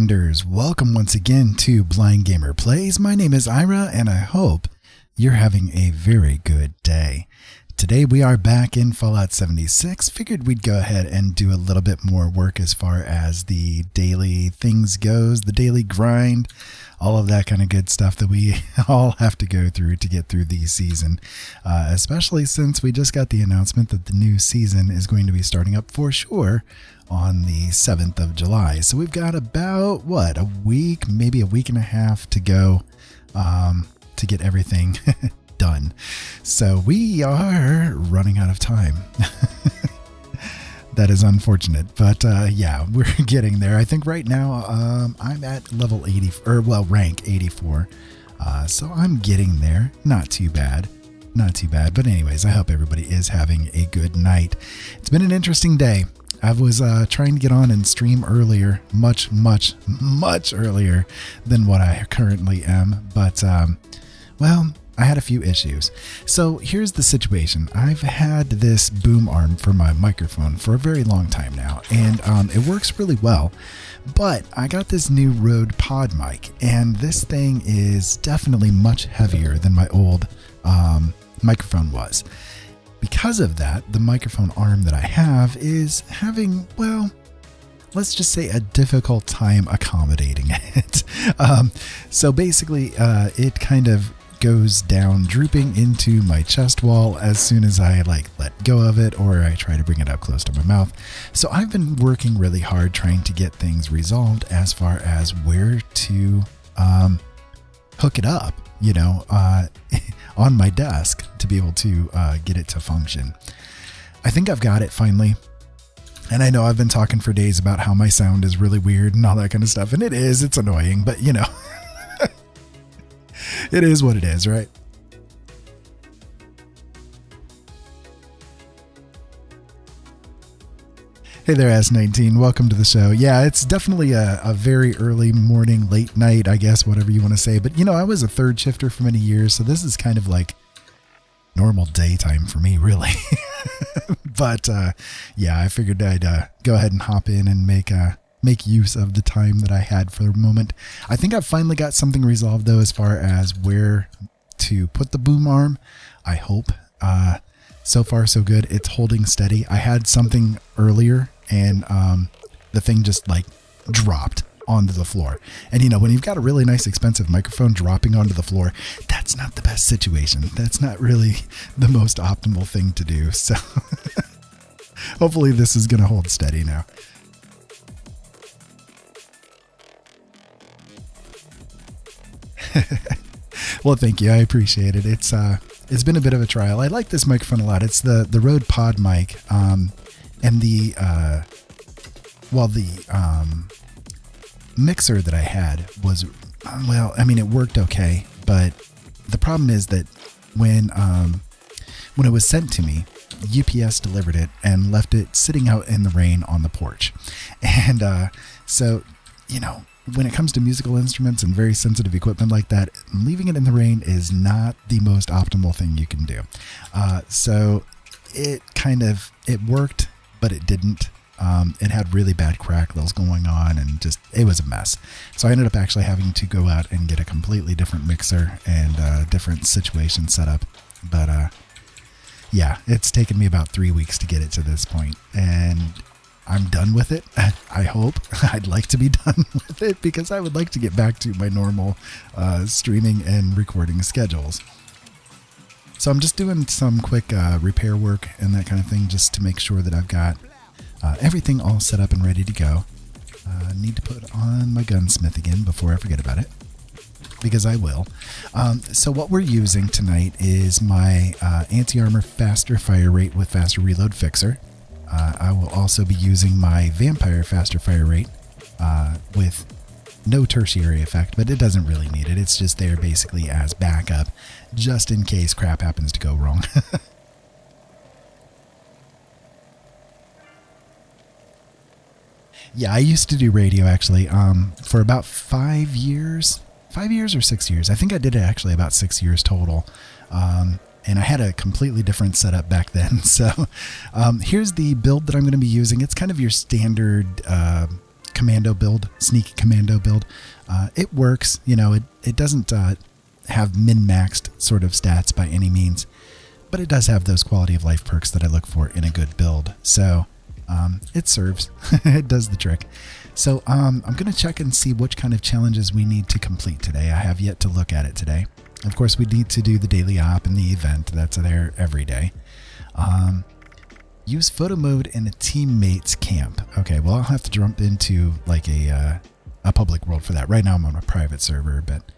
Wastelanders, welcome once again to Blind Gamer Plays. My name is Ira, and I hope you're having a very good day. Today we are back in Fallout 76. Figured we'd go ahead and do a little bit more work as far as the daily things goes, the daily grind, all of that kind of good stuff that we all have to go through to get through the season, especially since we just got the announcement that the new season is going to be starting up for sure on the 7th of July. So we've got about, a week, maybe a week and a half to go to get everything done. So we are running out of time. That is unfortunate, but yeah, we're getting there. I think right now I'm at level 80, rank 84. So I'm getting there. Not too bad. But anyways, I hope everybody is having a good night. It's been an interesting day. I was trying to get on and stream earlier, much earlier than what I currently am. But, I had a few issues. So here's the situation. I've had this boom arm for my microphone for a very long time now, and it works really well. But I got this new Rode Pod mic, and this thing is definitely much heavier than my old microphone was. Because of that, the microphone arm that I have is having, let's just say a difficult time accommodating it. So basically, it kind of goes down drooping into my chest wall as soon as I let go of it, or I try to bring it up close to my mouth. So I've been working really hard trying to get things resolved as far as where to hook it up, on my desk to be able to get it to function. I think I've got it finally. And I know I've been talking for days about how my sound is really weird and all that kind of stuff. And it's annoying, but it is what it is, right? Hey there, S19. Welcome to the show. Yeah, it's definitely a very early morning, late night, I guess, whatever you want to say. But, I was a third shifter for many years, so this is kind of like normal daytime for me, really. But, yeah, I figured I'd go ahead and hop in and make use of the time that I had for the moment. I think I've finally got something resolved, though, as far as where to put the boom arm. I hope. So far, so good. It's holding steady. I had something earlier, and the thing just dropped onto the floor. And when you've got a really nice expensive microphone dropping onto the floor, that's not the best situation. That's not really the most optimal thing to do. So hopefully this is going to hold steady now. Well, thank you. I appreciate it. It's been a bit of a trial. I like this microphone a lot. It's the Rode Pod mic, and the mixer that I had was, it worked okay, but the problem is that when it was sent to me, UPS delivered it and left it sitting out in the rain on the porch. And so, when it comes to musical instruments and very sensitive equipment like that, leaving it in the rain is not the most optimal thing you can do. So it worked, but it didn't. It had really bad crackles going on, and it was a mess. So I ended up actually having to go out and get a completely different mixer and a different situation set up. But yeah, it's taken me about 3 weeks to get it to this point, and I'm done with it. I hope. I'd like to be done with it because I would like to get back to my normal streaming and recording schedules. So I'm just doing some quick repair work and that kind of thing just to make sure that I've got everything all set up and ready to go. Need to put on my gunsmith again before I forget about it, because I will. So what we're using tonight is my anti-armor faster fire rate with faster reload fixer. I will also be using my vampire faster fire rate with no tertiary effect, but it doesn't really need it. It's just there basically as backup, just in case crap happens to go wrong. Yeah, I used to do radio actually for about 5 years. 5 years or 6 years. I think I did it actually about 6 years total. And I had a completely different setup back then. So here's the build that I'm going to be using. It's kind of your standard commando build, sneaky commando build. It works. You know, it doesn't have min-maxed sort of stats by any means, but it does have those quality of life perks that I look for in a good build. So it serves. It does the trick. So I'm going to check and see which kind of challenges we need to complete today. I have yet to look at it today. Of course, we need to do the daily op and the event. That's there every day. Use photo mode in a teammate's camp. Okay, well, I'll have to jump into like a public world for that. Right now I'm on a private server, but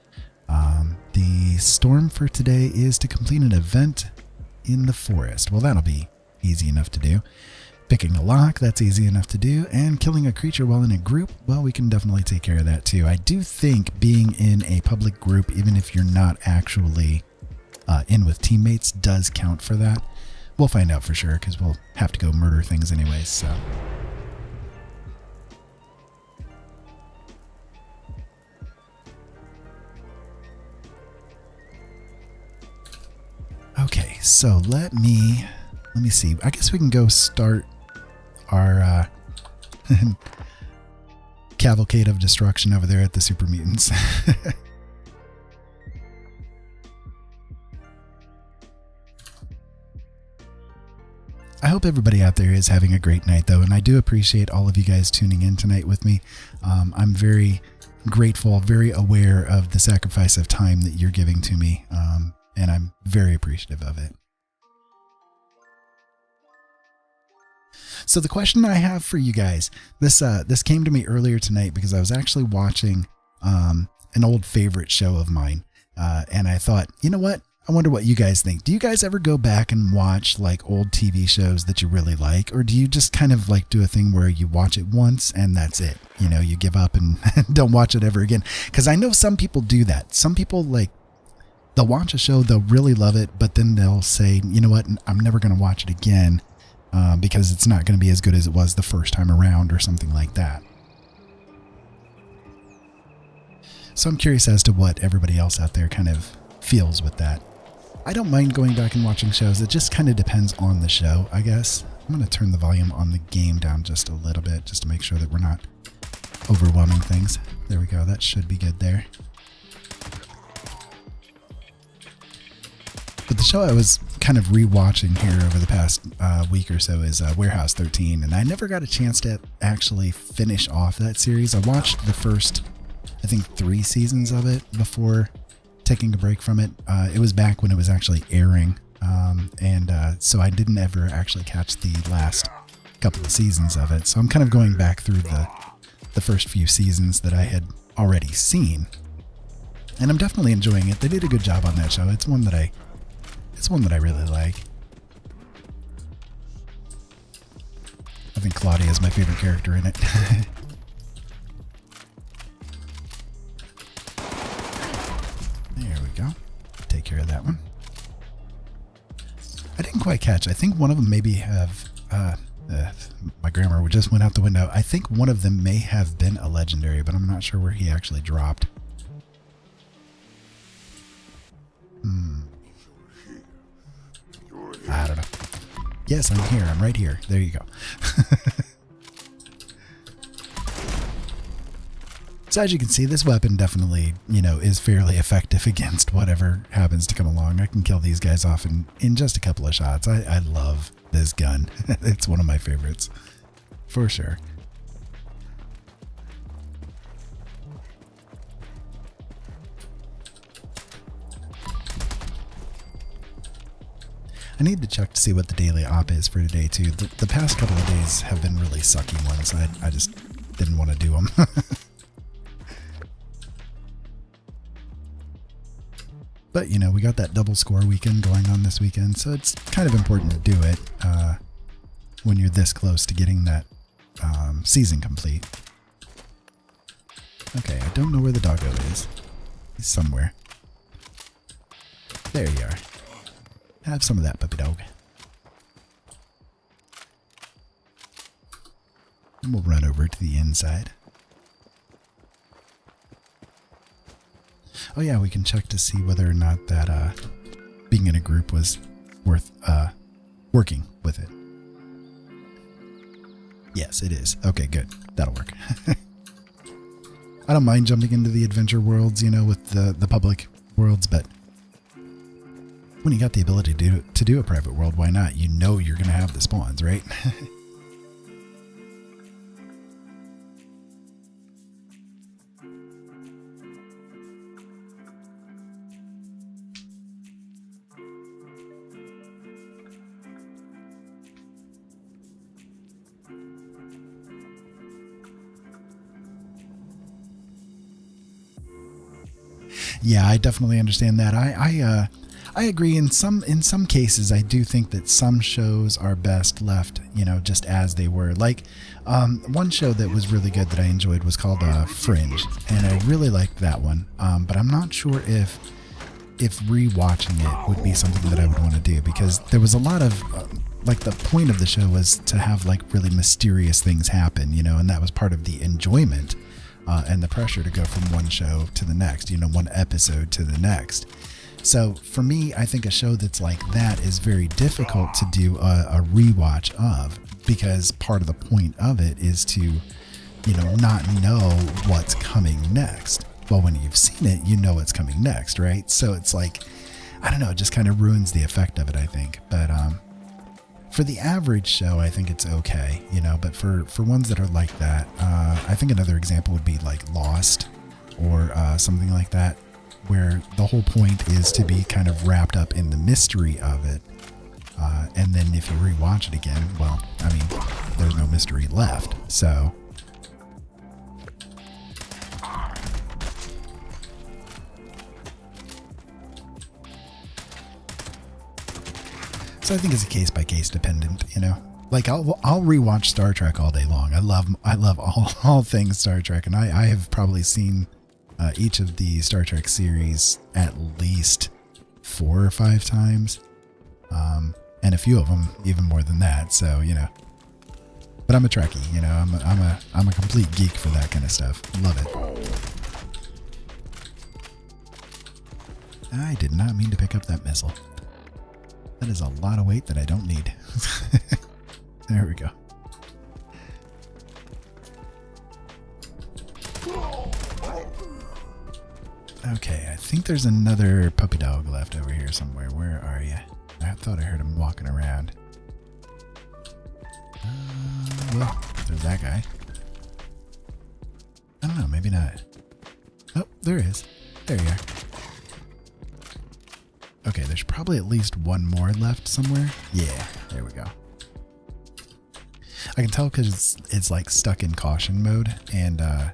the storm for today is to complete an event in the forest. Well, that'll be easy enough to do. Picking a lock, that's easy enough to do. And killing a creature while in a group, well, we can definitely take care of that too. I do think being in a public group, even if you're not actually in with teammates, does count for that. We'll find out for sure, because we'll have to go murder things anyways, so. Okay, so let me see. I guess we can go start our cavalcade of destruction over there at the super mutants. I hope everybody out there is having a great night though, and I do appreciate all of you guys tuning in tonight with me. I'm very grateful, very aware of the sacrifice of time that you're giving to me, and I'm very appreciative of it. So the question I have for you guys, this came to me earlier tonight because I was actually watching an old favorite show of mine, and I thought, you know what? I wonder what you guys think. Do you guys ever go back and watch like old TV shows that you really like, or do you just kind of like do a thing where you watch it once and that's it? You know, you give up and don't watch it ever again. Because I know some people do that. Some people like, they'll watch a show, they'll really love it, but then they'll say, you know what, I'm never going to watch it again. Because it's not going to be as good as it was the first time around or something like that. So I'm curious as to what everybody else out there kind of feels with that. I don't mind going back and watching shows. It just kind of depends on the show, I guess. I'm going to turn the volume on the game down just a little bit just to make sure that we're not overwhelming things. There we go. That should be good there. But the show I was kind of rewatching here over the past week or so is Warehouse 13, and I never got a chance to actually finish off that series. I watched the first, I think, 3 seasons of it before taking a break from it. It was back when it was actually airing, and so I didn't ever actually catch the last couple of seasons of it. So I'm kind of going back through the first few seasons that I had already seen, and I'm definitely enjoying it. They did a good job on that show. It's one that I really like. I think Claudia is my favorite character in it. There we go. Take care of that one. I didn't quite catch. I think one of them maybe have... my grammar just went out the window. I think one of them may have been a legendary, but I'm not sure where he actually dropped. I don't know. Yes, I'm here. I'm right here. There you go. So as you can see, this weapon definitely, you know, is fairly effective against whatever happens to come along. I can kill these guys off in just a couple of shots. I love this gun. It's one of my favorites. For sure. I need to check to see what the daily op is for today too. The past couple of days have been really sucky ones. I just didn't want to do them. But you know, we got that double score weekend going on this weekend, so it's kind of important to do it when you're this close to getting that season complete. Okay, I don't know where the doggo is. He's somewhere. There you are. Have some of that, puppy dog. And we'll run over to the inside. Oh yeah, we can check to see whether or not that being in a group was worth working with it. Yes, it is. Okay, good. That'll work. I don't mind jumping into the adventure worlds, you know, with the public worlds, but when you got the ability to do a private world, why not? You know you're going to have the spawns, right? Yeah, I definitely understand that. I agree. In some cases, I do think that some shows are best left, you know, just as they were. Like one show that was really good that I enjoyed was called Fringe, and I really liked that one. But I'm not sure if rewatching it would be something that I would want to do, because there was a lot of like the point of the show was to have like really mysterious things happen, you know, and that was part of the enjoyment. And the pressure to go from one show to the next, you know, one episode to the next. So for me, I think a show that's like that is very difficult to do a rewatch of, because part of the point of it is to, you know, not know what's coming next. Well, when you've seen it, you know what's coming next, right? So it's like, I don't know, it just kind of ruins the effect of it, I think. But for the average show, I think it's okay, you know, but for ones that are like that, I think another example would be like Lost or something like that, where the whole point is to be kind of wrapped up in the mystery of it. And then if you rewatch it again, well, I mean, there's no mystery left. So I think it's a case by case dependent, you know. Like I'll rewatch Star Trek all day long. I love all things Star Trek, and I have probably seen each of the Star Trek series at least 4 or 5 times, and a few of them even more than that. So you know, but I'm a Trekkie, you know. I'm a complete geek for that kind of stuff. Love it. I did not mean to pick up that missile. That is a lot of weight that I don't need. There we go. Okay, I think there's another puppy dog left over here somewhere. Where are you? I thought I heard him walking around. Well, there's that guy. I don't know, maybe not. Oh, there is. There you are. Okay, there's probably at least one more left somewhere. Yeah, there we go. I can tell because it's like stuck in caution mode, and oh,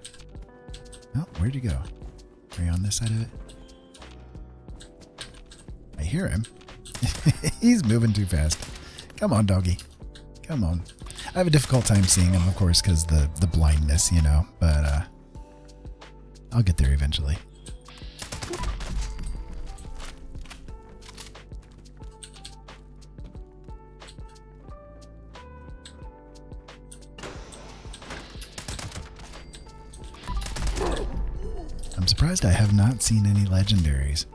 where'd you go? Are you on this side of it? I hear him. He's moving too fast. Come on, doggy. Come on. I have a difficult time seeing him, of course, because the blindness, you know, but I'll get there eventually. I'm surprised I have not seen any legendaries.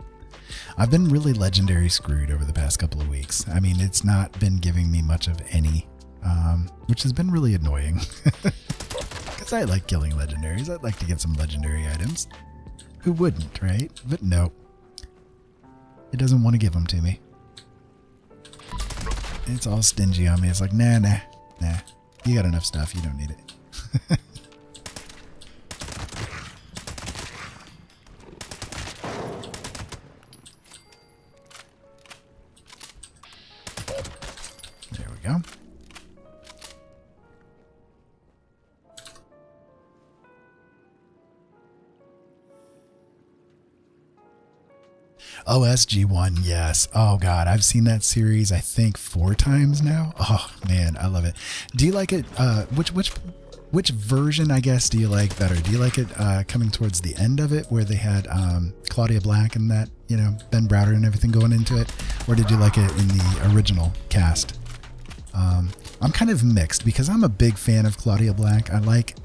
I've been really legendary screwed over the past couple of weeks. I mean, it's not been giving me much of any, which has been really annoying. Because I like killing legendaries. I'd like to get some legendary items. Who wouldn't, right? But no. It doesn't want to give them to me. It's all stingy on me. It's like, nah. You got enough stuff. You don't need it. Go. OSG1, yes. Oh god, I've seen that series I think 4 times now. Oh man, I love it. Do you like it? Which version, I guess, do you like better? Do you like it coming towards the end of it, where they had Claudia Black and that, you know, Ben Browder and everything going into it, or did you like it in the original cast? I'm kind of mixed because I'm a big fan of Claudia Black. I like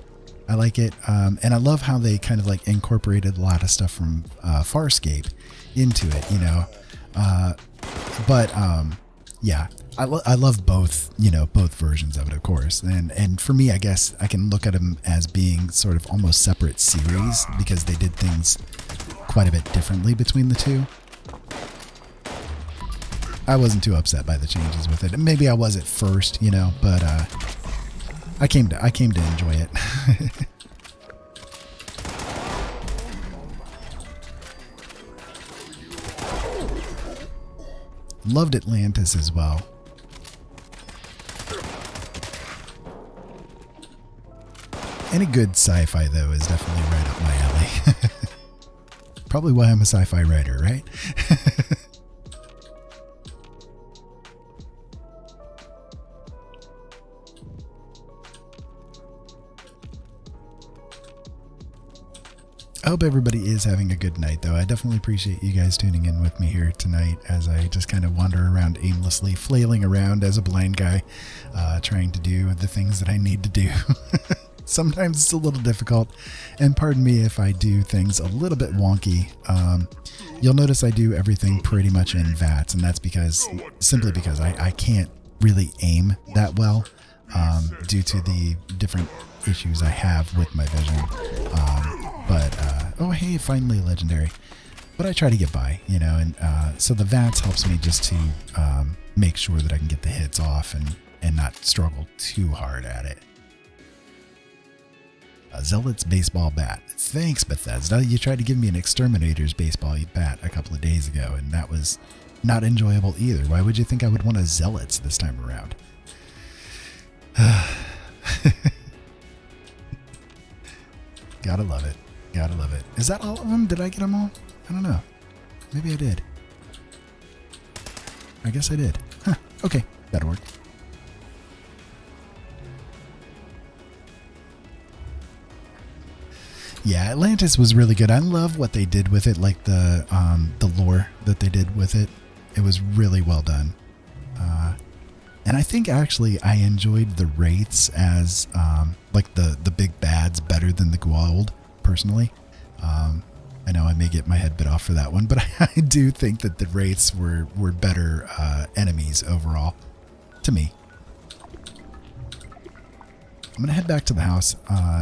it, and I love how they kind of like incorporated a lot of stuff from Farscape into it, you know. But Yeah, I love both, both versions of it, of course. And for me, I guess I can look at them as being sort of almost separate series because they did things quite a bit differently between the two. I wasn't too upset by the changes with it. Maybe I was at first, but I came to enjoy it. Loved Atlantis as well. Any good sci-fi, though, is definitely right up my alley. Probably why I'm a sci-fi writer, right? I hope everybody is having a good night, though. I definitely appreciate you guys tuning in with me here tonight as I just kind of wander around aimlessly, flailing around as a blind guy, trying to do the things that I need to do. Sometimes it's a little difficult, and pardon me if I do things a little bit wonky. You'll notice I do everything pretty much in VATS, and that's simply because I can't really aim that well due to the different issues I have with my vision. Oh hey, finally legendary. But I try to get by, and so the VATS helps me just to make sure that I can get the hits off and not struggle too hard at it. Zealot's baseball bat. Thanks, Bethesda. You tried to give me an Exterminator's baseball bat a couple of days ago, and that was not enjoyable either. Why would you think I would want a Zealot's this time around? Gotta love it. Gotta love it. Is that all of them? Did I get them all? I don't know. Maybe I did. I guess I did. Huh. Okay. That'll work. Yeah, Atlantis was really good. I love what they did with it, like the lore that they did with it. It was really well done. And I think actually I enjoyed the Wraiths as like the big bads better than the Goa'uld, personally. I know I may get my head bit off for that one, but I do think that the Wraiths were better enemies overall, to me. I'm going to head back to the house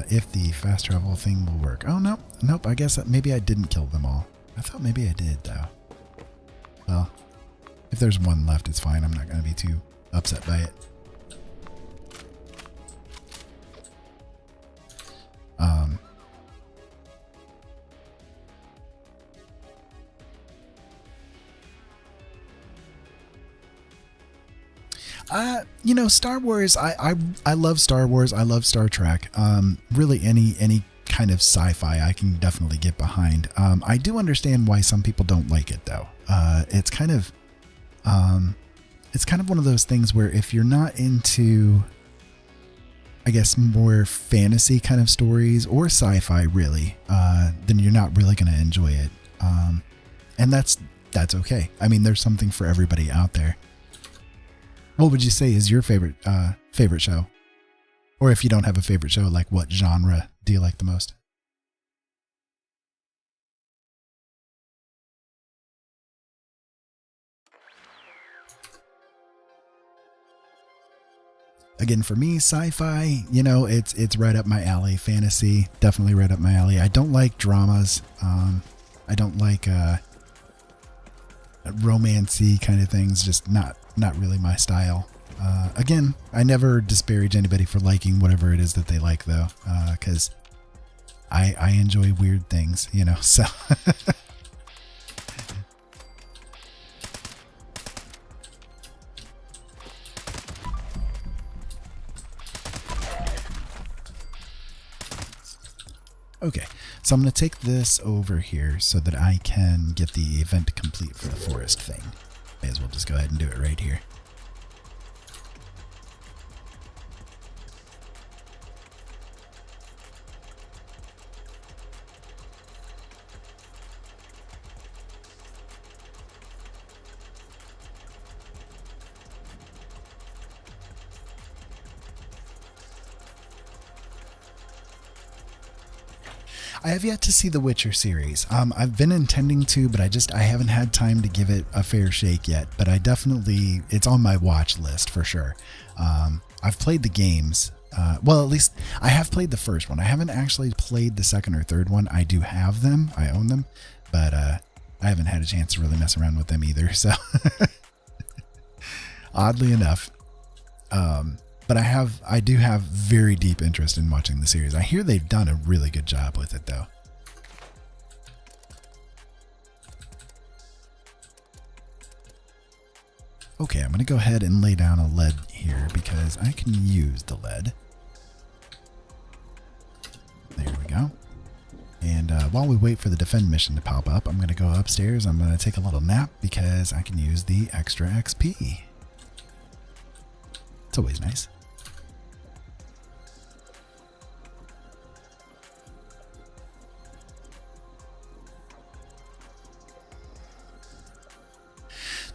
if the fast travel thing will work. Oh, no. Nope, I guess maybe I didn't kill them all. I thought maybe I did, though. Well, if there's one left, it's fine. I'm not going to be too upset by it. Star Wars, I love Star Wars. I love Star Trek. Really any kind of sci-fi I can definitely get behind. I do understand why some people don't like it, though. It's kind of one of those things where if you're not into, I guess, more fantasy kind of stories or sci-fi, really, then you're not really going to enjoy it. And that's okay. I mean, there's something for everybody out there. What would you say is your favorite show? Or if you don't have a favorite show, like what genre do you like the most? Again, for me, sci-fi, it's right up my alley. Fantasy, definitely right up my alley. I don't like dramas. I don't like romancy kind of things, just not really my style. Again, I never disparage anybody for liking whatever it is that they like, though, because I enjoy weird things, so. Okay, so I'm going to take this over here so that I can get the event complete for the forest thing. May as well just go ahead and do it right here. I have yet to see the Witcher series. I've been intending to, but I haven't had time to give it a fair shake yet. But it's on my watch list for sure. I've played the games. Well, at least I have played the first one. I haven't actually played the second or third one. I do have them. I own them, but I haven't had a chance to really mess around with them either. So oddly enough, but I do have very deep interest in watching the series. I hear they've done a really good job with it though. Okay, I'm going to go ahead and lay down a lead here because I can use the lead. There we go. And while we wait for the defend mission to pop up, I'm going to go upstairs. I'm going to take a little nap because I can use the extra XP. It's always nice.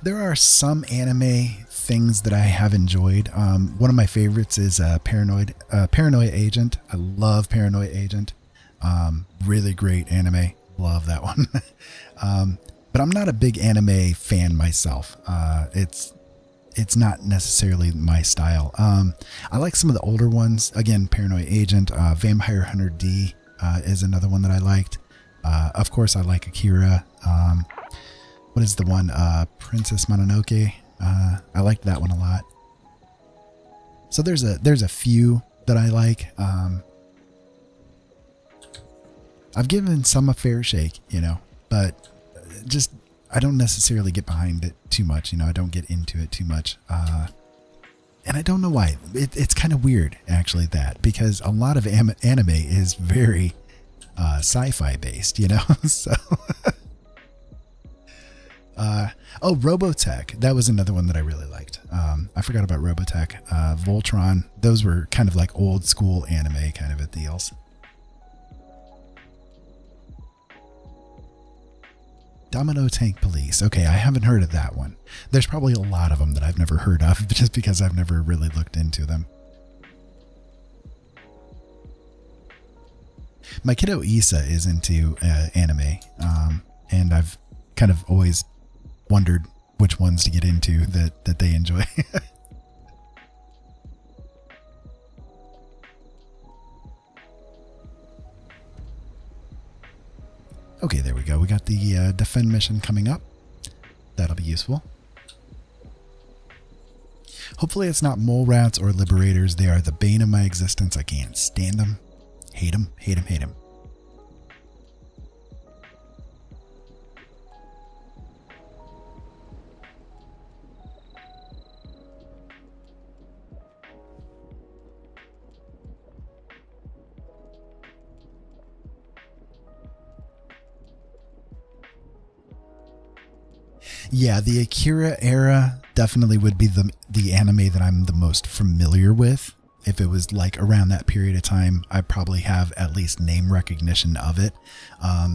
There are some anime things that I have enjoyed. One of my favorites is Paranoid Agent. I love Paranoid Agent. Really great anime. Love that one. But I'm not a big anime fan myself. It's not necessarily my style. I like some of the older ones. Again, Paranoid Agent, Vampire Hunter D is another one that I liked. Of course, I like Akira. What is the one? Princess Mononoke. I liked that one a lot. So there's a few that I like. I've given some a fair shake, but just I don't necessarily get behind it too much. I don't get into it too much. And I don't know why. It's kind of weird, actually, because a lot of anime is very sci-fi based, so... Robotech. That was another one that I really liked. I forgot about Robotech. Voltron. Those were kind of like old school anime kind of deals. Domino Tank Police. Okay, I haven't heard of that one. There's probably a lot of them that I've never heard of just because I've never really looked into them. My kiddo Issa is into anime, and I've kind of always wondered which ones to get into that they enjoy. Okay, there we go. We got the defend mission coming up. That'll be useful. Hopefully it's not mole rats or liberators. They are the bane of my existence. I can't stand them. Hate them, hate them, hate them. Yeah, the Akira Era definitely would be the anime that I'm the most familiar with. If it was like around that period of time, I probably have at least name recognition of it.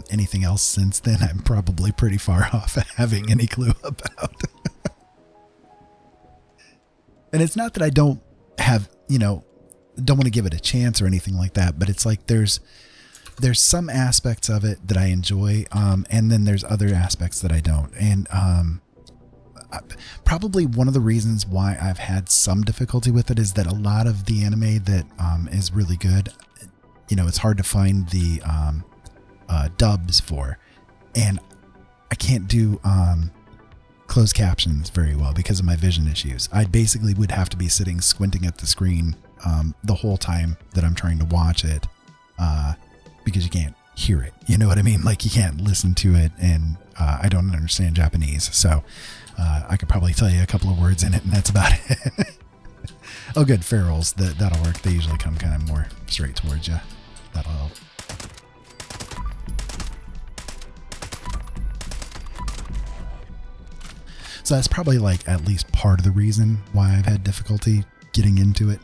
Anything else since then, I'm probably pretty far off at having any clue about. And it's not that I don't have, don't want to give it a chance or anything like that, but it's like there's some aspects of it that I enjoy, and then there's other aspects that I don't. And probably one of the reasons why I've had some difficulty with it is that a lot of the anime that is really good, it's hard to find the dubs for, and I can't do closed captions very well because of my vision issues. I basically would have to be sitting squinting at the screen the whole time that I'm trying to watch it. Because you can't hear it. You know what I mean? Like you can't listen to it, and I don't understand Japanese. So I could probably tell you a couple of words in it, and that's about it. Oh, good. Ferals. That'll work. They usually come kind of more straight towards you. That'll help. So that's probably like at least part of the reason why I've had difficulty getting into it.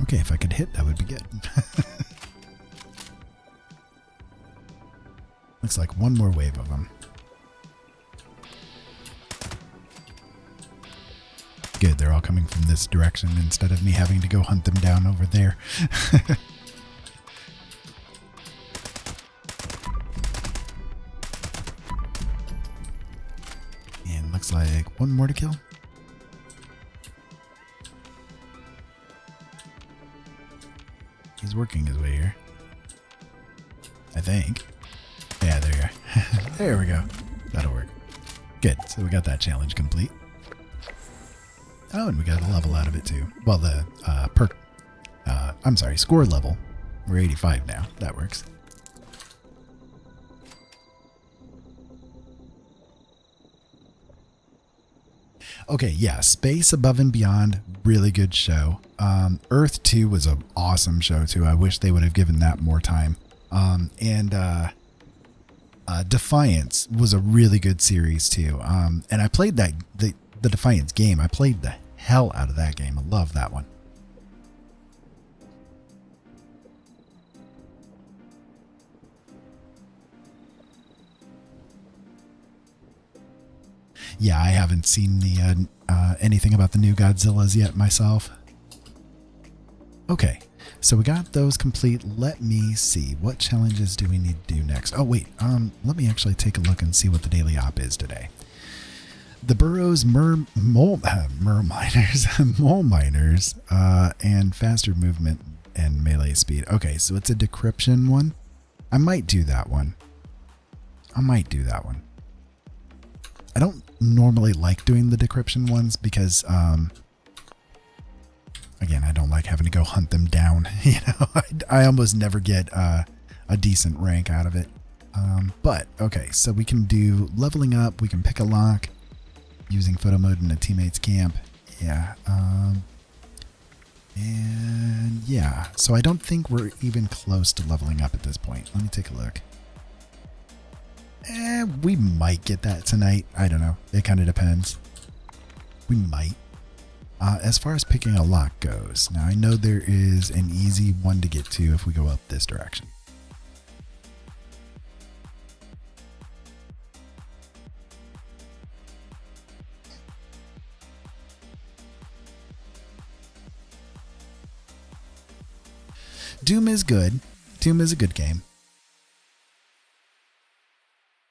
Okay, if I could hit, that would be good. Looks like one more wave of them. Good, they're all coming from this direction instead of me having to go hunt them down over there. And looks like one more to kill. He's working his way here. I think. Yeah, there you are. There we go. That'll work. Good, so we got that challenge complete. Oh, and we got a level out of it too. Well, the score level. We're 85 now. That works. Okay, yeah, Space Above and Beyond, really good show. Earth 2 was an awesome show too. I wish they would have given that more time. Defiance was a really good series too. And I played that the Defiance game. I played the hell out of that game. I love that one. Yeah, I haven't seen the anything about the new Godzillas yet myself. Okay, so we got those complete. Let me see. What challenges do we need to do next? Oh, wait. Let me actually take a look and see what the daily op is today. The Burrows mole miners, and faster movement and melee speed. Okay, so it's a decryption one. I might do that one. I don't normally like doing the decryption ones because, again, I don't like having to go hunt them down. You know, I almost never get a decent rank out of it. But okay, so we can do leveling up. We can pick a lock. Using photo mode in a teammate's camp. Yeah. And yeah. So I don't think we're even close to leveling up at this point. Let me take a look. We might get that tonight. I don't know. It kind of depends. We might. As far as picking a lock goes, now I know there is an easy one to get to if we go up this direction. Doom is good. Doom is a good game.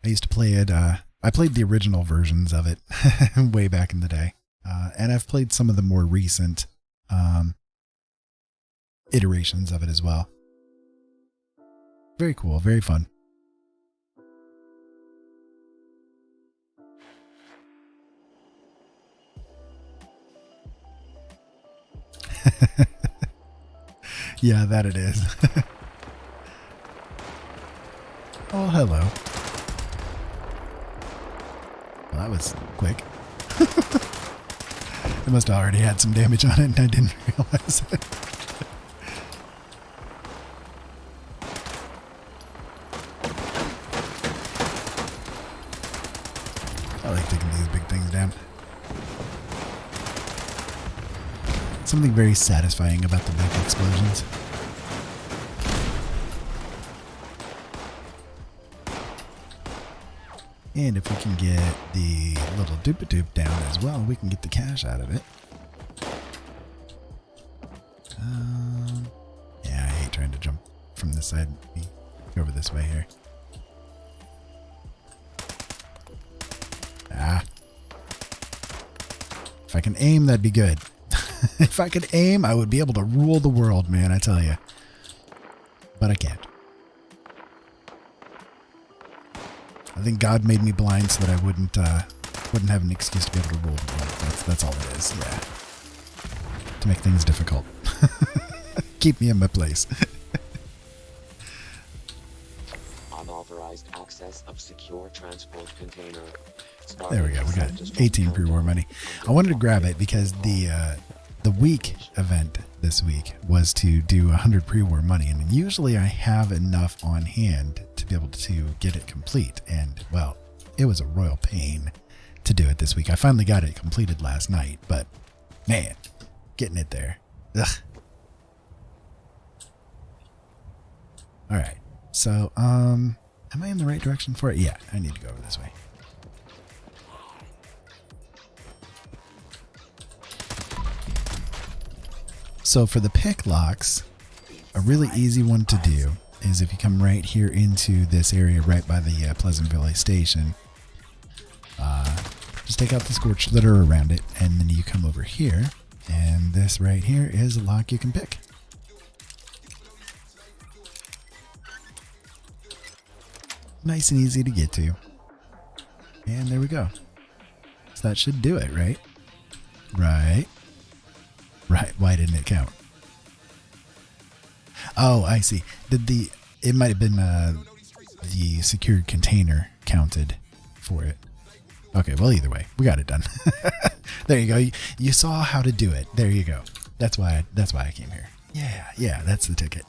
I used to play it. I played the original versions of it way back in the day. And I've played some of the more recent iterations of it as well. Very cool. Very fun. Yeah, that it is. Oh, hello. Well, that was quick. It must have already had some damage on it and I didn't realize it. I like taking these big things down. Something very satisfying about the big explosions. And if we can get the little doop-a-doop down as well, we can get the cash out of it. Yeah, I hate trying to jump from this side. Go over this way here. Ah. If I can aim, that'd be good. If I could aim, I would be able to rule the world, man, I tell you. But I can't. I think God made me blind so that I wouldn't have an excuse to be able to rule the world. That's all it is, yeah. To make things difficult. Keep me in my place. Unauthorized access of secure transport container. There we go. We got 18 pre-war money. I wanted to grab it because the week event this week was to do 100 pre-war money, and usually I have enough on hand to be able to get it complete. And well, it was a royal pain to do it this week. I finally got it completed last night, but man, getting it there. Ugh. All right. So, am I in the right direction for it? Yeah, I need to go over this way. So for the pick locks, a really easy one to do is if you come right here into this area right by the Pleasantville station, just take out the scorch that are around it, and then you come over here, and this right here is a lock you can pick. Nice and easy to get to. And there we go. So that should do it, right? Right. Right. Why didn't it count? Oh, I see. It might have been the secured container counted for it. Okay, well, either way, we got it done. There you go. You saw how to do it. There you go. That's why I came here. Yeah, that's the ticket.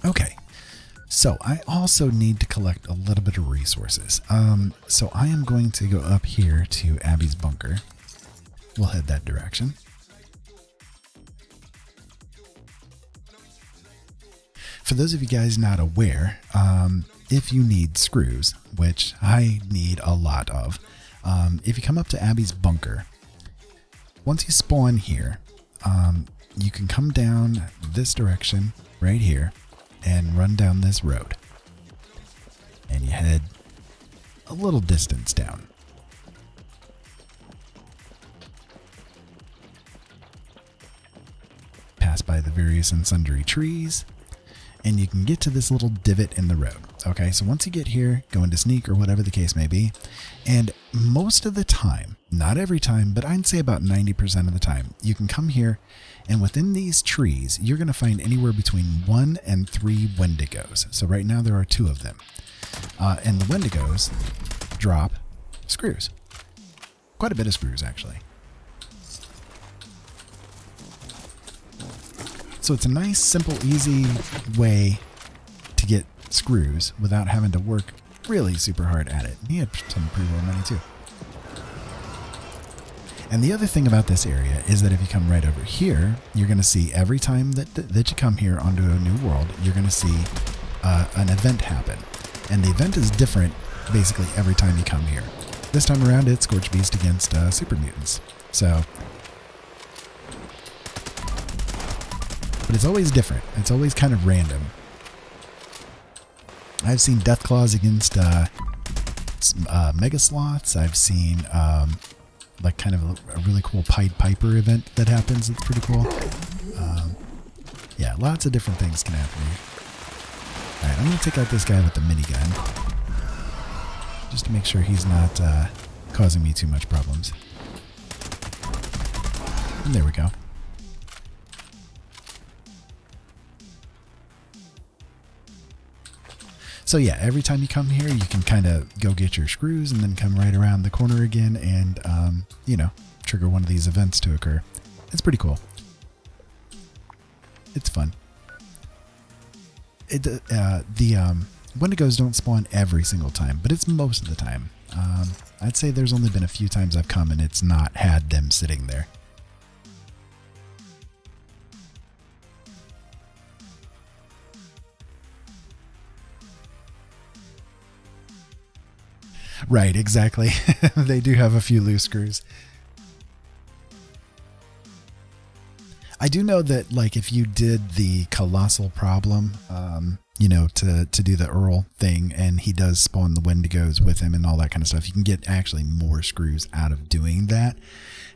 Okay, so I also need to collect a little bit of resources. So I am going to go up here to Abby's bunker. We'll head that direction. For those of you guys not aware, if you need screws, which I need a lot of, if you come up to Abby's bunker, once you spawn here, you can come down this direction right here and run down this road. And you head a little distance down. Pass by the various and sundry trees, and you can get to this little divot in the road. Okay, so once you get here, go into sneak or whatever the case may be, and most of the time, not every time, but I'd say about 90% of the time, you can come here, and within these trees, you're going to find anywhere between 1 and 3 Wendigos. So right now there are 2 of them. And the Wendigos drop screws. Quite a bit of screws, actually. So it's a nice, simple, easy way to get screws without having to work really super hard at it. He had some pre-roll money too. And the other thing about this area is that if you come right over here, you're going to see every time that you come here onto a new world, you're going to see an event happen. And the event is different basically every time you come here. This time around, it's Scorch Beast against super mutants. So... but it's always different. It's always kind of random. I've seen Death Claws against Mega Sloths. I've seen like kind of a really cool Pied Piper event that happens. It's pretty cool. Yeah, lots of different things can happen here. Alright, I'm going to take out this guy with the minigun. Just to make sure he's not causing me too much problems. And there we go. So yeah, every time you come here, you can kind of go get your screws and then come right around the corner again and, you know, trigger one of these events to occur. It's pretty cool. It's fun. The Wendigos don't spawn every single time, but it's most of the time. I'd say there's only been a few times I've come and it's not had them sitting there. Right, exactly. They do have a few loose screws. I do know that, like, if you did the colossal problem, you know, to do the Earl thing, and he does spawn the Wendigos with him and all that kind of stuff, you can get actually more screws out of doing that.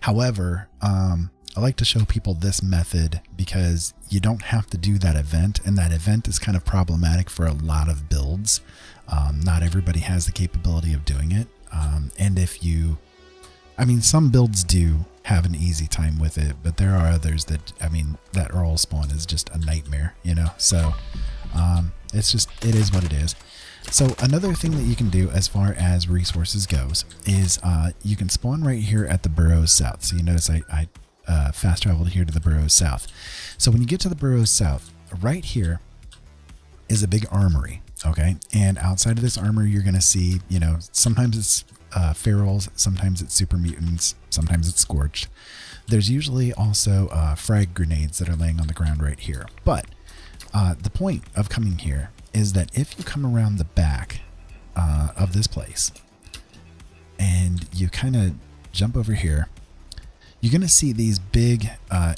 However, I like to show people this method because you don't have to do that event, and that event is kind of problematic for a lot of builds. Not everybody has the capability of doing it. And if you, I mean, some builds do have an easy time with it, but there are others that, I mean, that Earl spawn is just a nightmare, you know? So, it's just, it is what it is. So another thing that you can do as far as resources goes is, you can spawn right here at the Burrows South. So you notice I fast traveled here to the Burrows South. So when you get to the Burrows South, right here is a big armory. Okay, and outside of this armor, you're going to see, you know, sometimes it's ferals, sometimes it's super mutants, sometimes it's scorched. There's usually also frag grenades that are laying on the ground right here. But the point of coming here is that if you come around the back of this place and you kind of jump over here, you're going to see these big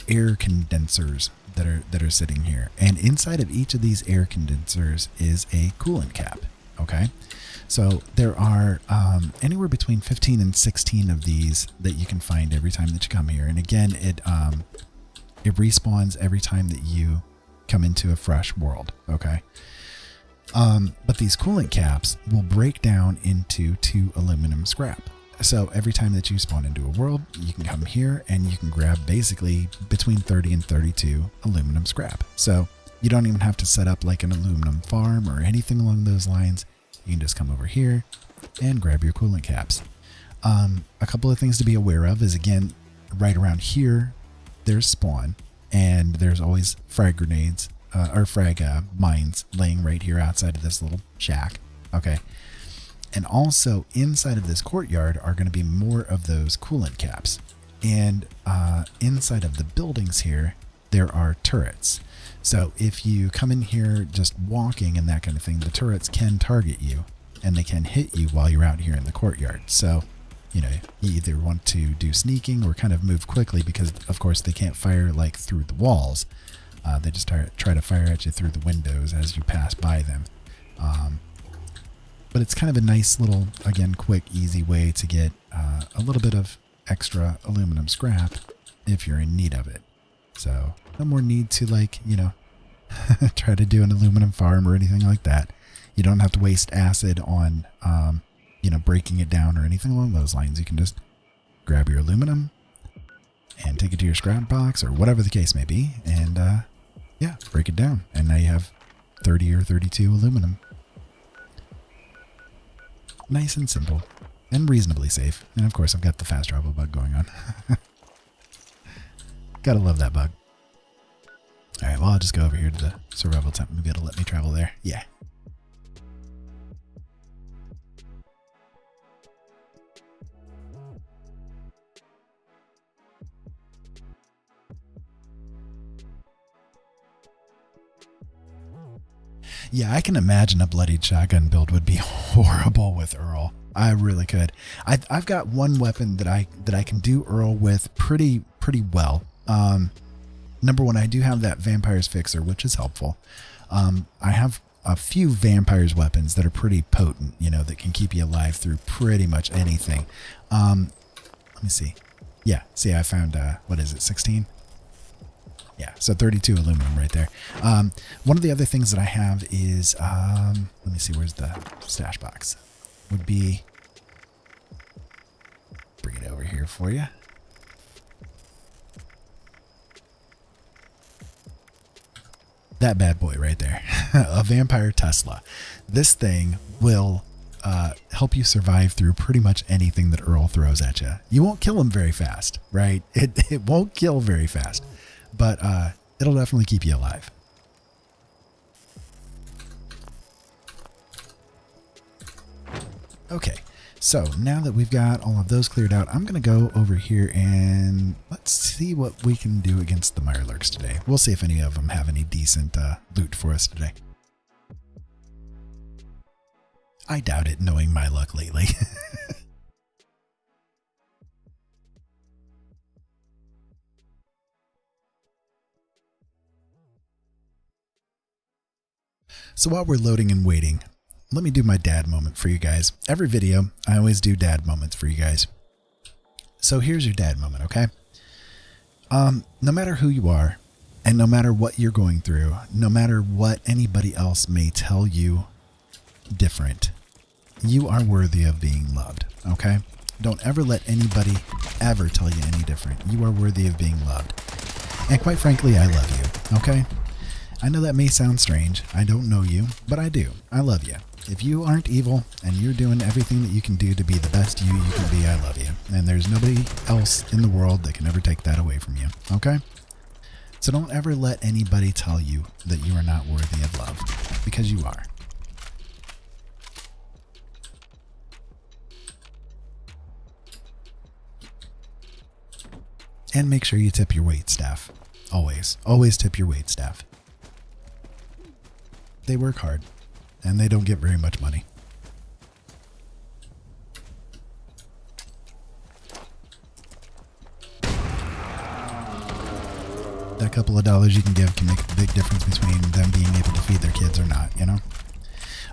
air condensers that are sitting here. And inside of each of these air condensers is a coolant cap. Okay, so there are anywhere between 15 and 16 of these that you can find every time that you come here. And again, it respawns every time that you come into a fresh world. Okay, but these coolant caps will break down into 2 aluminum scrap. So every time that you spawn into a world, you can come here and you can grab basically between 30 and 32 aluminum scrap. So you don't even have to set up like an aluminum farm or anything along those lines. You can just come over here and grab your coolant caps. A couple of things to be aware of is, again, right around here, there's spawn, and there's always frag grenades or frag mines laying right here outside of this little shack. Okay. And also inside of this courtyard are going to be more of those coolant caps. And inside of the buildings here, there are turrets. So if you come in here just walking and that kind of thing, the turrets can target you and they can hit you while you're out here in the courtyard. So, you know, you either want to do sneaking or kind of move quickly because, of course, they can't fire like through the walls. They just try to fire at you through the windows as you pass by them. But it's kind of a nice little, again, quick, easy way to get a little bit of extra aluminum scrap if you're in need of it. So no more need to, like, you know, try to do an aluminum farm or anything like that. You don't have to waste acid on, you know, breaking it down or anything along those lines. You can just grab your aluminum and take it to your scrap box or whatever the case may be. And, yeah, break it down. And now you have 30 or 32 aluminum. Nice and simple and reasonably safe. And of course, I've got the fast travel bug going on. Gotta love that bug. All right, well, I'll just go over here to the survival tent. Maybe it'll let me travel there. Yeah. Yeah, I can imagine a bloodied shotgun build would be horrible with Earl. I really could. I've got one weapon that I can do Earl with pretty well. Number one, I do have that Vampire's Fixer, which is helpful. I have a few Vampire's weapons that are pretty potent, you know, that can keep you alive through pretty much anything. Let me see. Yeah, see, I found, what is it, 16? Yeah, so 32 aluminum right there. One of the other things that I have is, let me see, where's the stash box? Would be, bring it over here for you. That bad boy right there, a Vampire Tesla. This thing will help you survive through pretty much anything that Earl throws at you. You won't kill him very fast, right? It won't kill very fast. But it'll definitely keep you alive. Okay, so now that we've got all of those cleared out, I'm going to go over here and let's see what we can do against the Mirelurks today. We'll see if any of them have any decent loot for us today. I doubt it, knowing my luck lately. So while we're loading and waiting, let me do my dad moment for you guys. Every video, I always do dad moments for you guys. So here's your dad moment, okay? No matter who you are, and no matter what you're going through, no matter what anybody else may tell you different, you are worthy of being loved, okay? Don't ever let anybody ever tell you any different. You are worthy of being loved. And quite frankly, I love you, okay? I know that may sound strange. I don't know you, but I do. I love you. If you aren't evil and you're doing everything that you can do to be the best you can be, I love you. And there's nobody else in the world that can ever take that away from you, okay? So don't ever let anybody tell you that you are not worthy of love, because you are. And make sure you tip your wait staff. Always. Always tip your wait staff. They work hard, and they don't get very much money. That couple of dollars you can give can make a big difference between them being able to feed their kids or not, you know?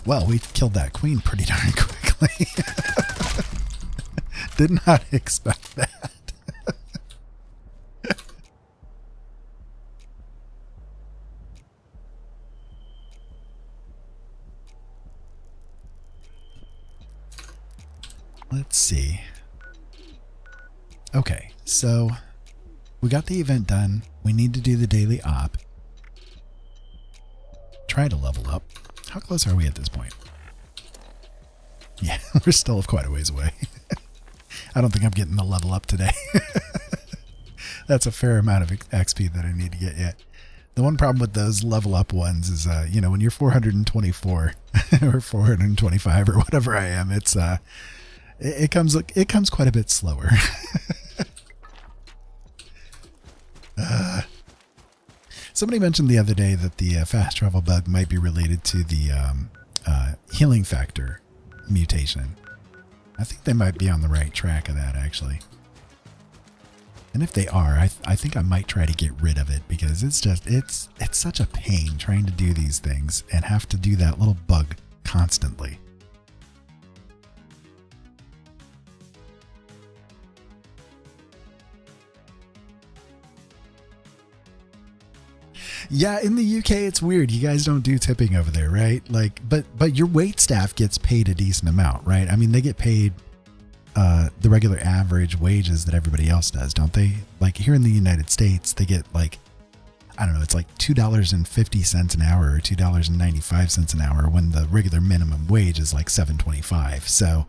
Well, we killed that queen pretty darn quickly. Did not expect that. Let's see. Okay, so we got the event done. We need to do the daily op. Try to level up. How close are we at this point? Yeah, we're still quite a ways away. I don't think I'm getting the level up today. That's a fair amount of XP that I need to get yet. The one problem with those level up ones is, you know, when you're 424 or 425 or whatever I am, it's it comes quite a bit slower. Somebody mentioned the other day that the fast travel bug might be related to the healing factor mutation. I think they might be on the right track of that, actually. And if they are, I think I might try to get rid of it, because it's such a pain trying to do these things and have to do that little bug constantly. Yeah, in the UK it's weird. You guys don't do tipping over there, right? Like, but your wait staff gets paid a decent amount, right? I mean, they get paid the regular average wages that everybody else does, don't they? Like here in the United States, they get like, I don't know, it's like $2.50 an hour or $2.95 an hour when the regular minimum wage is like $7.25. So,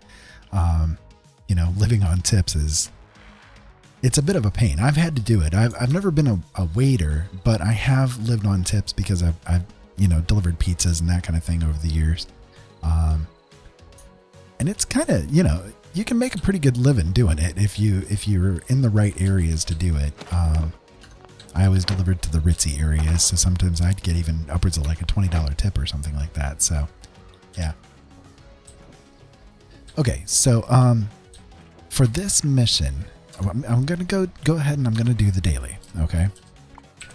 you know, living on tips it's a bit of a pain. I've had to do it. I've never been a waiter, but I have lived on tips because I've you know, delivered pizzas and that kind of thing over the years. And it's kind of, you know, you can make a pretty good living doing it if you're in the right areas to do it. I always delivered to the ritzy areas, so sometimes I'd get even upwards of like a $20 tip or something like that. So, yeah. Okay, so for this mission, I'm going to go ahead and I'm going to do the daily, okay?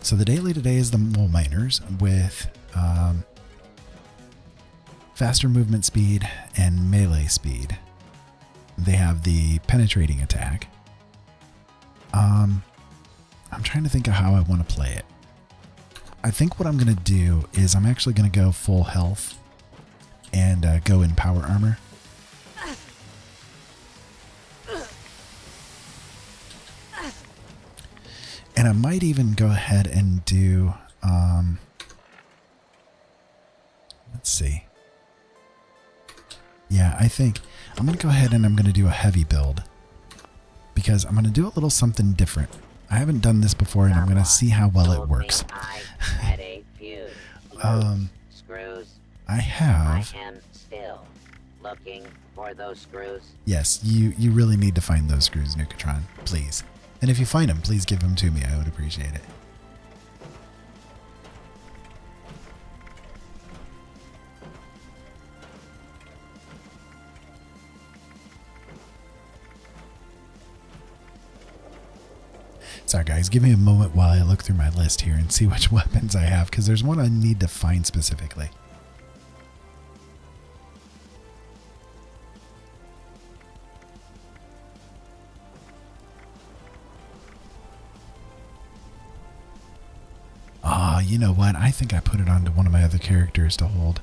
So the daily today is the mole miners with faster movement speed and melee speed. They have the penetrating attack. I'm trying to think of how I want to play it. I think what I'm going to do is I'm actually going to go full health and go in power armor. And I might even go ahead and do, let's see. Yeah, I think I'm going to go ahead and I'm going to do a heavy build, because I'm going to do a little something different. I haven't done this before, and I'm going to see how well it works. I have. I am still looking for those screws. Yes, you really need to find those screws, Nukatron, please. And if you find them, please give them to me. I would appreciate it. Sorry guys, give me a moment while I look through my list here and see which weapons I have, because there's one I need to find specifically. You know what? I think I put it onto one of my other characters to hold.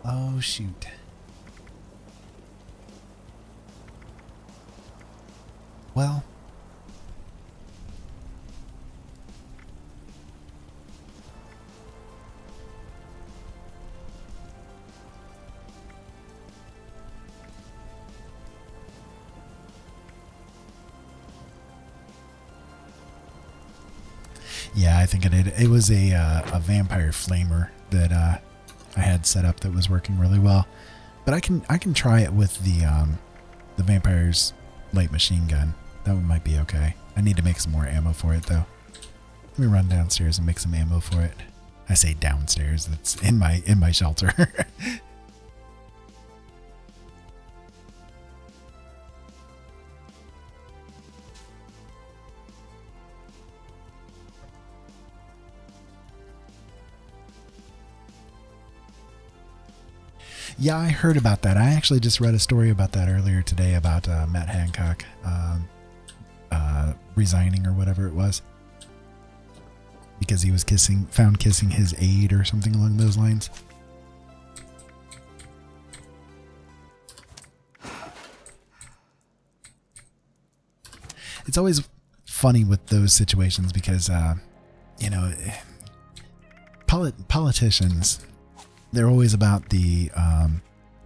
Oh, shoot. Well. Yeah, I think I did. It was a vampire flamer that I had set up that was working really well. But I can try it with the vampire's light machine gun. That one might be okay. I need to make some more ammo for it though. Let me run downstairs and make some ammo for it. I say downstairs, that's in my shelter. Yeah, I heard about that. I actually just read a story about that earlier today about Matt Hancock resigning or whatever it was because he was found kissing his aide or something along those lines. It's always funny with those situations because, you know, politicians, they're always about the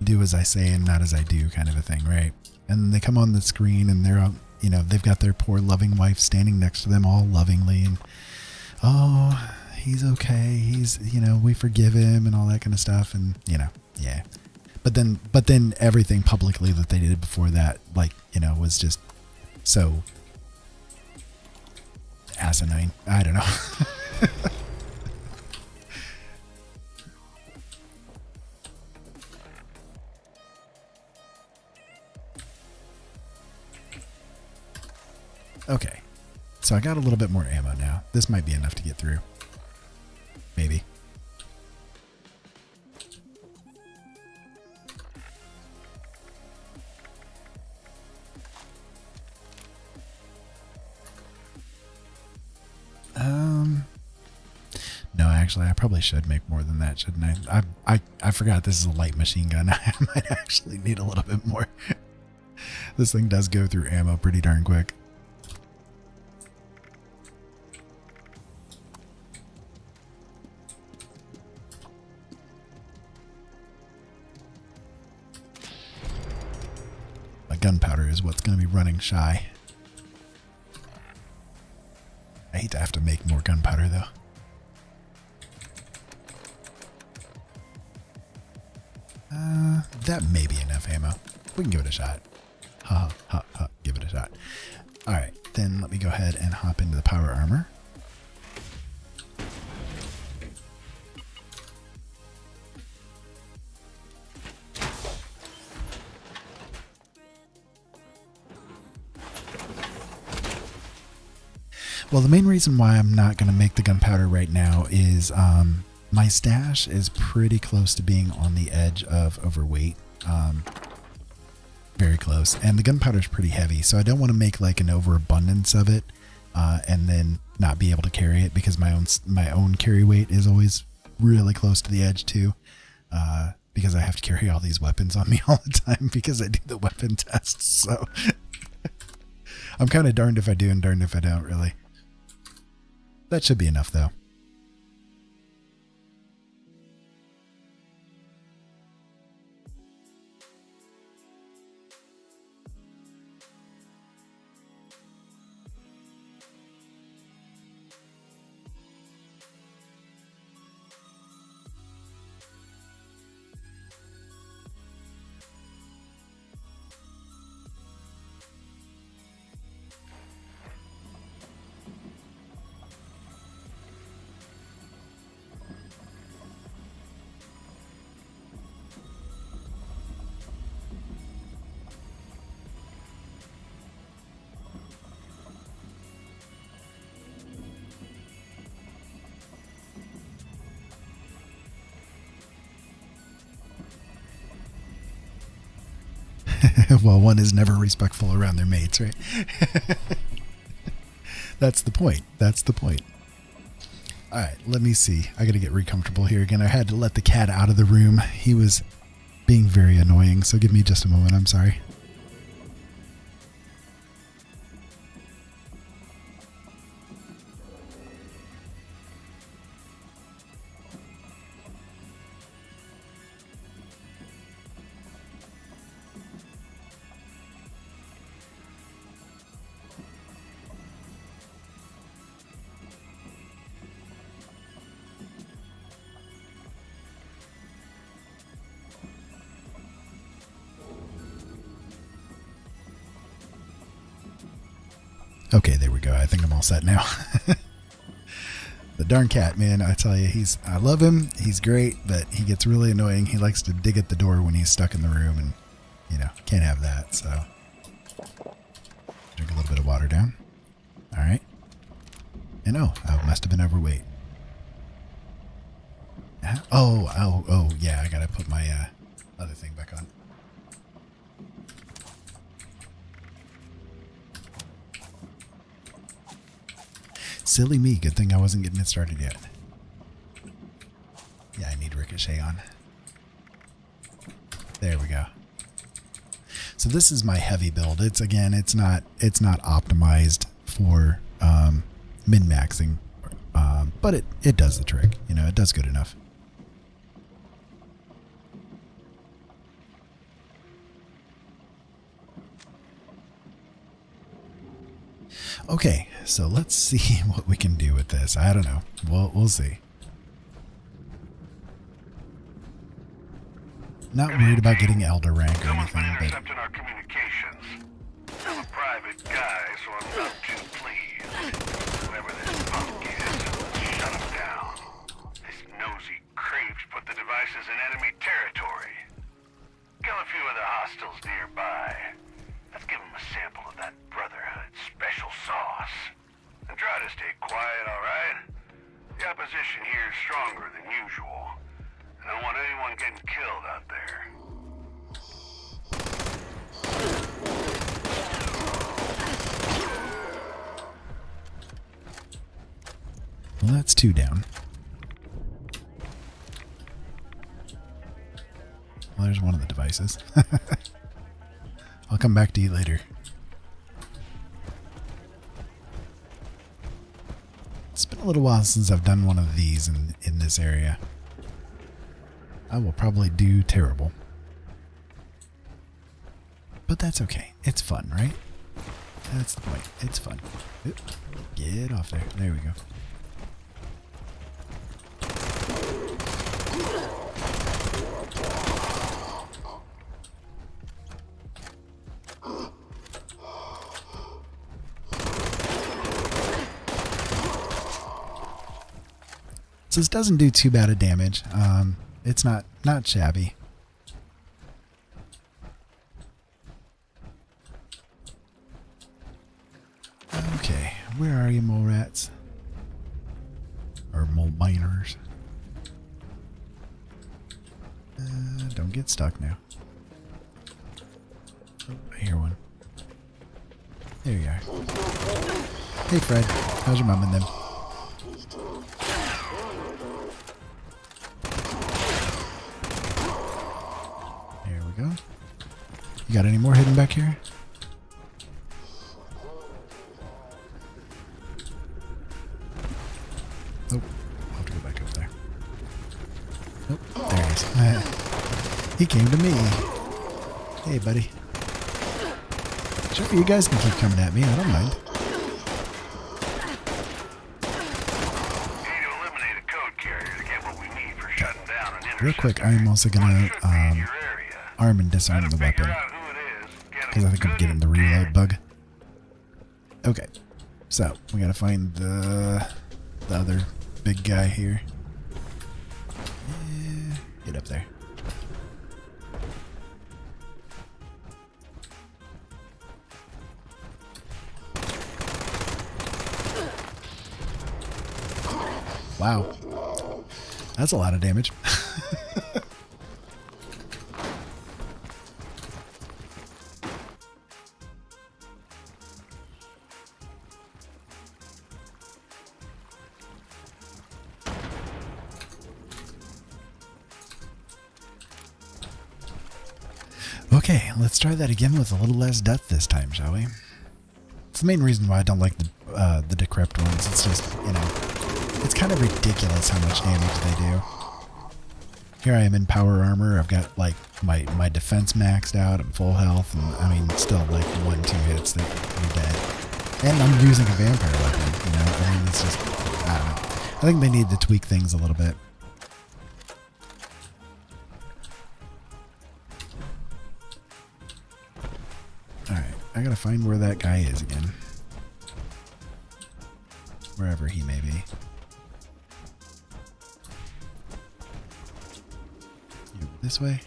do as I say and not as I do kind of a thing, right? And they come on the screen and they're, you know, they've got their poor loving wife standing next to them all lovingly and, oh, he's okay. He's, you know, we forgive him and all that kind of stuff. And, you know, yeah. But then everything publicly that they did before that, like, you know, was just so asinine. I don't know. Okay, so I got a little bit more ammo now. This might be enough to get through. Maybe. No, actually, I probably should make more than that, shouldn't I? I forgot this is a light machine gun. I might actually need a little bit more. This thing does go through ammo pretty darn quick. My gunpowder is what's going to be running shy. I hate to have to make more gunpowder, though. That may be enough ammo. We can give it a shot. Ha, ha, ha, give it a shot. Alright, then let me go ahead and hop into the power armor. Well, the main reason why I'm not going to make the gunpowder right now is my stash is pretty close to being on the edge of overweight. Very close. And the gunpowder is pretty heavy, so I don't want to make like an overabundance of it and then not be able to carry it because my own carry weight is always really close to the edge too. Because I have to carry all these weapons on me all the time because I do the weapon tests. So I'm kind of darned if I do and darned if I don't, really. That should be enough, though. Well, one is never respectful around their mates, right? That's the point. That's the point. All right, let me see. I got to get re-comfortable here again. I had to let the cat out of the room. He was being very annoying, so give me just a moment. I'm sorry. Okay, there we go. I think I'm all set now. The darn cat, man, I tell you, I love him. He's great, but he gets really annoying. He likes to dig at the door when he's stuck in the room, and, can't have that, so. Drink a little bit of water down. All right. And I must have been overweight. Oh, yeah, I gotta put my other thing back on. Silly me, good thing I wasn't getting it started yet. Yeah, I need Ricochet on. There we go. So this is my heavy build. It's not optimized for min-maxing, but it does the trick. It does good enough. Okay, so let's see what we can do with this. I don't know. We'll see. Not worried about getting Elder rank or anything, but intercepting our communications. I'm a private guy, so I'm not too pleased. Whoever this punk is, shut him down. This nosy creeps put the devices in enemy territory. Kill a few of the hostiles nearby. Let's give them a sample of that Brotherhood special sauce. And try to stay quiet, alright? The opposition here is stronger than usual. I don't want anyone getting killed out there. well, that's 2 down. Well, there's one of the devices. I'll come back to you later. It's been a little while since I've done one of these in this area. I will probably do terrible. But that's okay. It's fun, right? That's the point. It's fun. Oop. Get off there. There we go. So this doesn't do too bad of damage. It's not shabby. Okay, where are you, mole rats? Or mole miners? Don't get stuck now. Oh, I hear one. There you are. Hey Fred, how's your mom and them? Go. You got any more hidden back here? Oh, I'll have to go back up there. Oh, there he is. He came to me. Hey, buddy. Sure, you guys can keep coming at me. I don't mind. Real quick, I'm also gonna arm and disarm the weapon, because I think I'm getting the reload bug. Okay, so we gotta find the other big guy here. Yeah, get up there. Wow, that's a lot of damage. Okay, let's try that again with a little less death this time, shall we? It's the main reason why I don't like the decrypt ones. It's just, it's kind of ridiculous how much damage they do. Here I am in power armor. I've got like my defense maxed out. I'm full health, and I mean, still like 1-2 hits that you're dead. And I'm using a vampire weapon. I mean, it's just, I don't know. I think they need to tweak things a little bit. I gotta find where that guy is again. wherever he may be. You this way?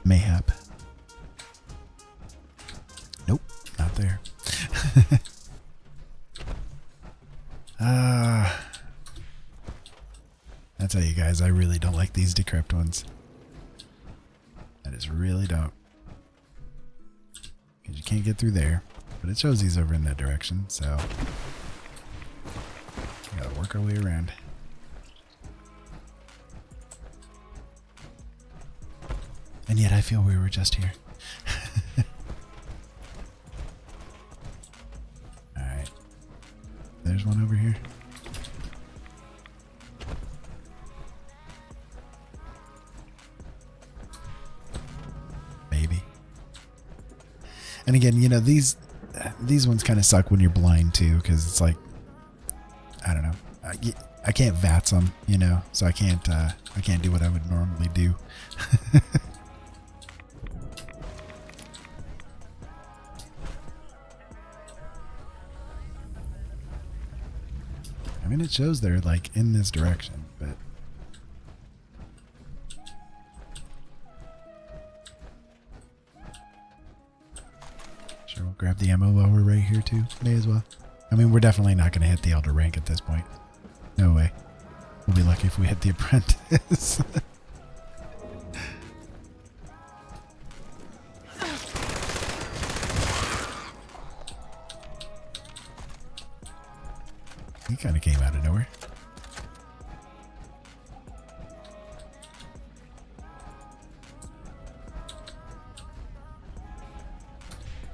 Mayhap. Nope, not there. I tell you guys, I really don't like these decrypt ones. I just really don't. Because you can't get through there. But it shows he's over in that direction, so we gotta work our way around. And yet I feel we were just here. Alright. There's one over here. Maybe. And again, you know, these ones kind of suck when you're blind too, because it's like, I don't know, I can't VATS them, you know, so I can't do what I would normally do. I mean, it shows they're like in this direction, but sure, we'll grab the ammo while we're right here too. May as well. I mean, we're definitely not going to hit the Elder rank at this point. No way. We'll be lucky if we hit the Apprentice. He kind of came out of nowhere.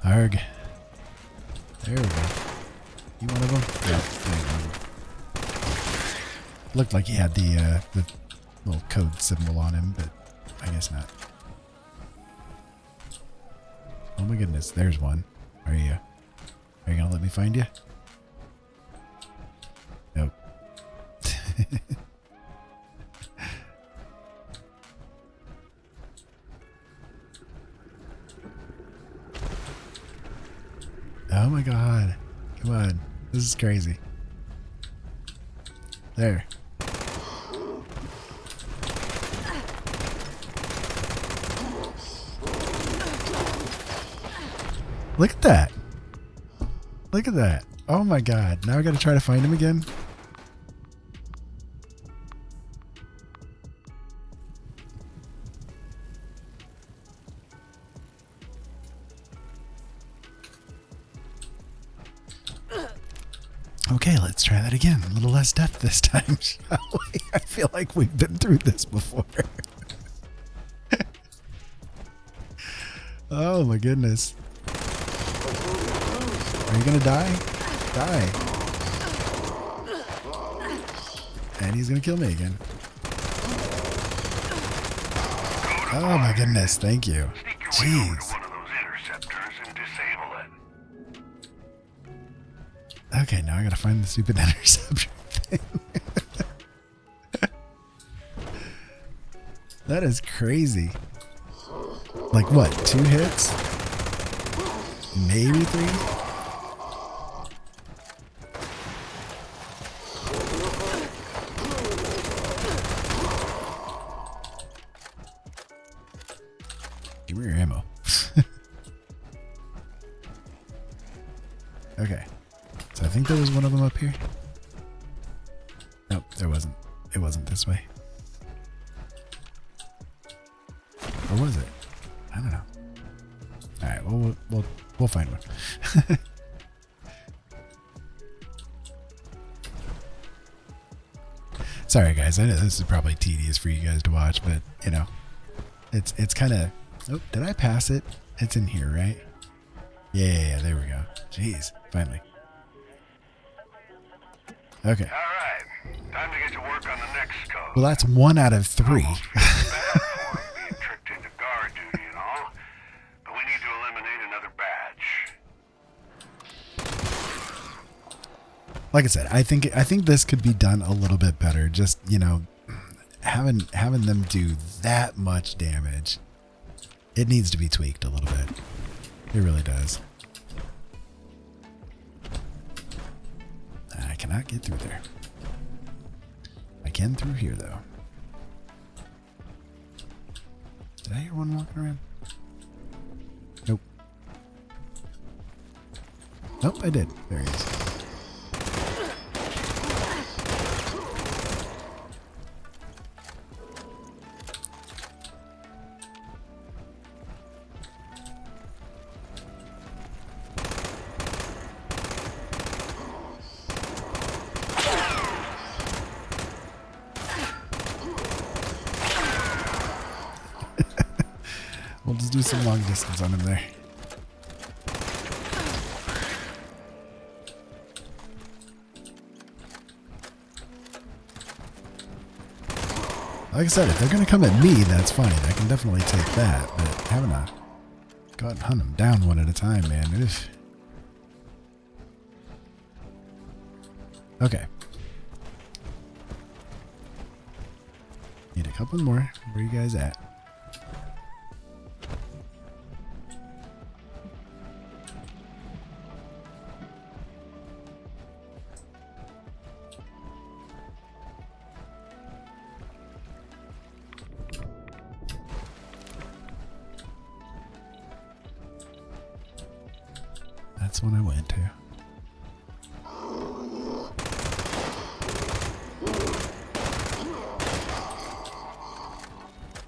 Arg. There we go. You one of them? Yeah, there you go. Looked like he had the little code symbol on him, but I guess not. Oh my goodness, there's one. Are you gonna let me find you? Nope. Oh my god. Come on. This is crazy. There. Look at that. Look at that. Oh my god. Now I gotta try to find him again. Okay, let's try that again. A little less death this time, shall we? I feel like we've been through this before. Oh my goodness. Are you gonna die? Die. And he's gonna kill me again. Oh my goodness, thank you. Jeez. Okay, now I gotta find the stupid interceptor thing. That is crazy. Like what, 2 hits? Maybe 3? Give me your ammo. Okay. So I think there was one of them up here. Nope, there wasn't. It wasn't this way. Or was it? I don't know. All right, well, we'll find one. Sorry, guys. I know this is probably tedious for you guys to watch, but you know, it's kind of. Oh, did I pass it? It's in here, right? Yeah, there we go. Jeez, finally. Okay. All right, time to get to work on the next code. Well, that's 1 out of 3. Being tricked into guard duty and all, but we need to eliminate another badge. Like I said, I think this could be done a little bit better. Just, you know, having them do that much damage, it needs to be tweaked a little bit. It really does. cannot get through there. I can through here, though. Did I hear one walking around? Nope. Nope, I did. There he is. We'll just do some long distance on him there. Like I said, if they're going to come at me, that's fine. I can definitely take that. But having to go out and hunt them down one at a time, man. Oof. Okay. Need a couple more. Where you guys at? That's when I went to.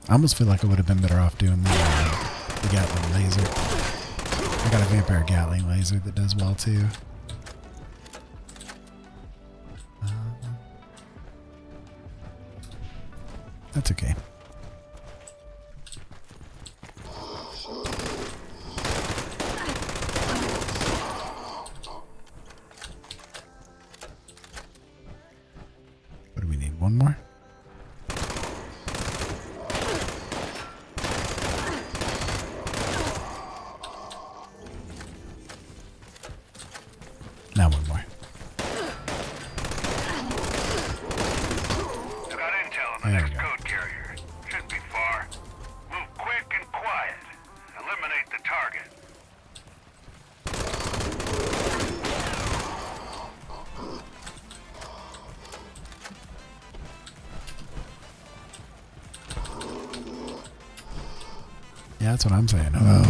I almost feel like I would have been better off doing the Gatling laser. I got a vampire Gatling laser that does well too. That's okay. What do we need? One more? Now one more. I got intel on the next code carrier. Shouldn't be far. Move quick and quiet. Eliminate the target. Yeah, that's what I'm saying. Oh.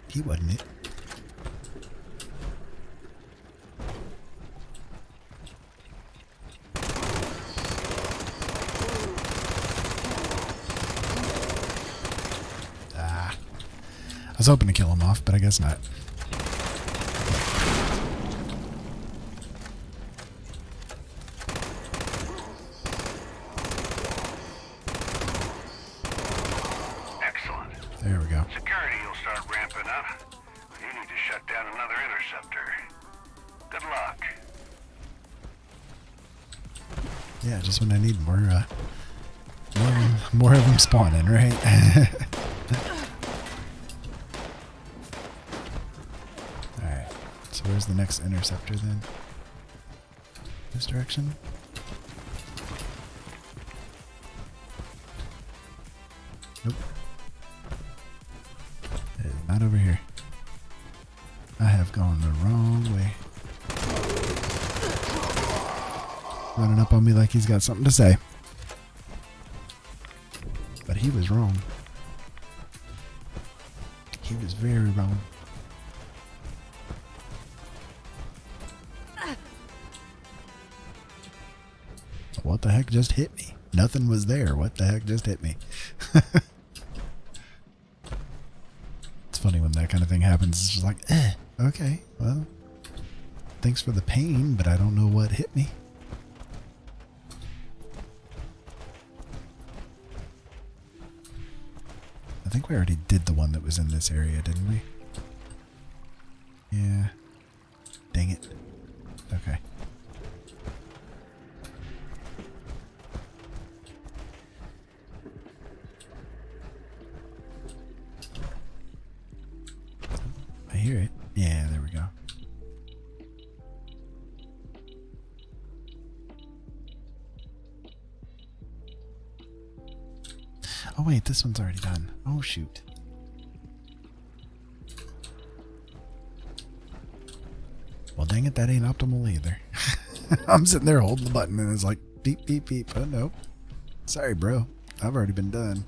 He wasn't it. I was hoping to kill him off, but I guess not. Excellent. There we go. Security will start ramping up. You need to shut down another interceptor. Good luck. Yeah, just when I need more of them spawning, right? Alright, so where's the next interceptor then? This direction? Nope. It is not over here. I have gone the wrong way. Running up on me like he's got something to say. But he was wrong. He was very wrong. What the heck just hit me? Nothing was there. What the heck just hit me? It's funny when that kind of thing happens. It's just like, okay, well, thanks for the pain, but I don't know what hit me. I think we already did the one that was in this area, didn't we? Yeah. Dang it. Okay. Oh wait, this one's already done. Oh shoot. Well, dang it, that ain't optimal either. I'm sitting there holding the button and it's like beep, beep, beep. Oh no. Sorry, bro. I've already been done.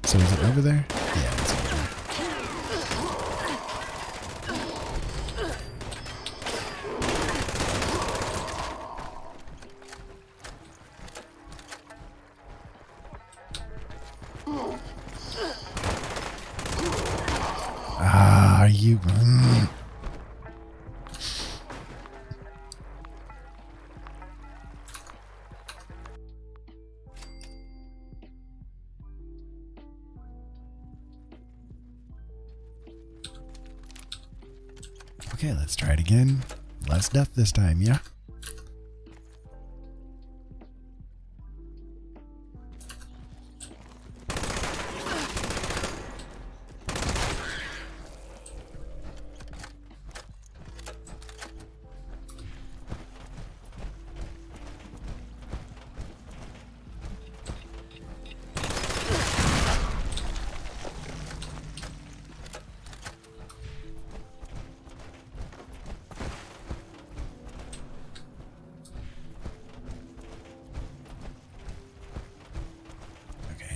So is it over there? Yeah, it's over there. Ah, are you... Okay, let's try it again. Less death this time, yeah?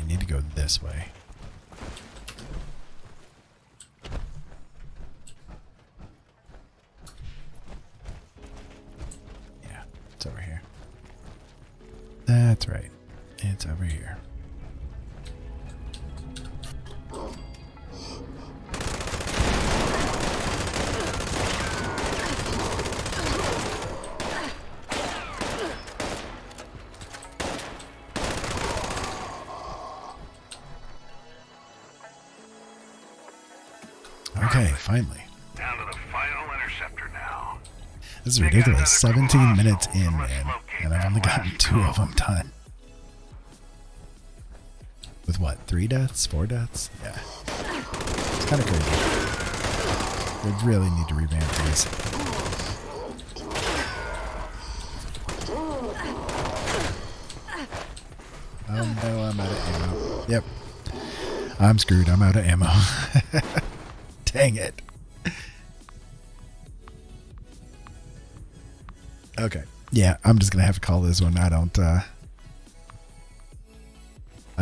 Need to go this way. Yeah, it's over here. That's right. It's over here. Okay, finally. Down to the final interceptor now. This is ridiculous. 17 minutes in, man. And I've only gotten 2 of them done. With what? 3 deaths? 4 deaths? Yeah. It's kind of crazy. They really need to revamp these. Oh no, I'm out of ammo. Yep. I'm screwed. I'm out of ammo. Dang it. Okay. Yeah, I'm just going to have to call this one. I've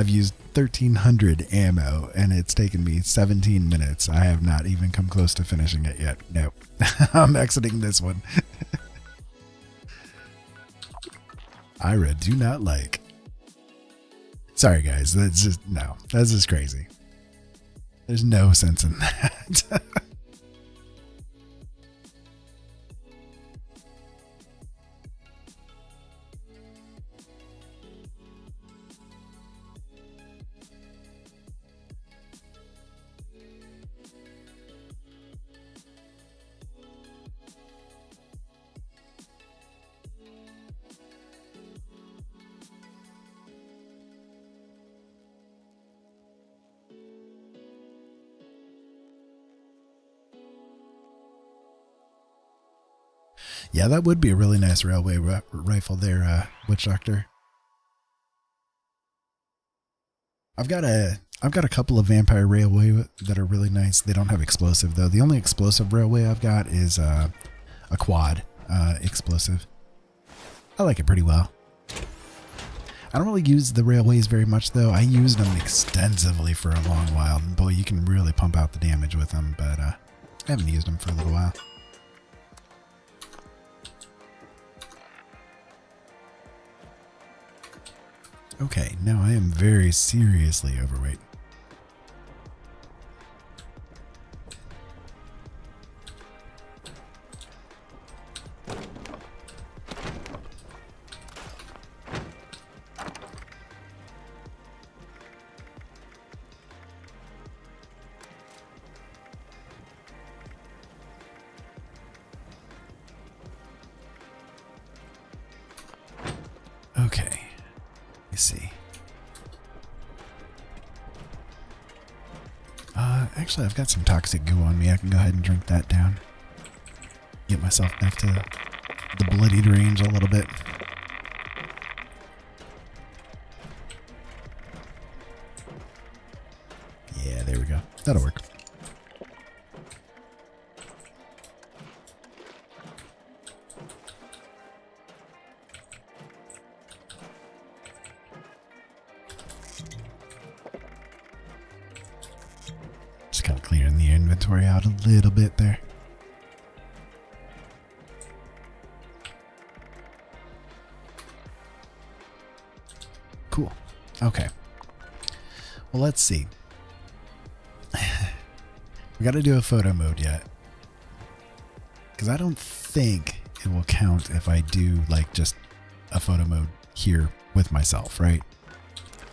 used 1,300 ammo, and it's taken me 17 minutes. I have not even come close to finishing it yet. Nope. I'm exiting this one. Ira, do not like. Sorry, guys. That's just crazy. There's no sense in that. Yeah, that would be a really nice railway rifle there, Witch Doctor. I've got a couple of vampire railway that are really nice. They don't have explosive though. The only explosive railway I've got is a quad explosive. I like it pretty well. I don't really use the railways very much though. I used them extensively for a long while. And boy, you can really pump out the damage with them, but I haven't used them for a little while. Okay, now I am very seriously overweight. Actually, I've got some toxic goo on me. I can go ahead and drink that down. Get myself back to the bloodied range a little bit. Yeah, there we go. That'll work. Just kind of clearing the inventory out a little bit there. Cool. Okay. Well, let's see. We got to do a photo mode yet. Because I don't think it will count if I do like just a photo mode here with myself, right?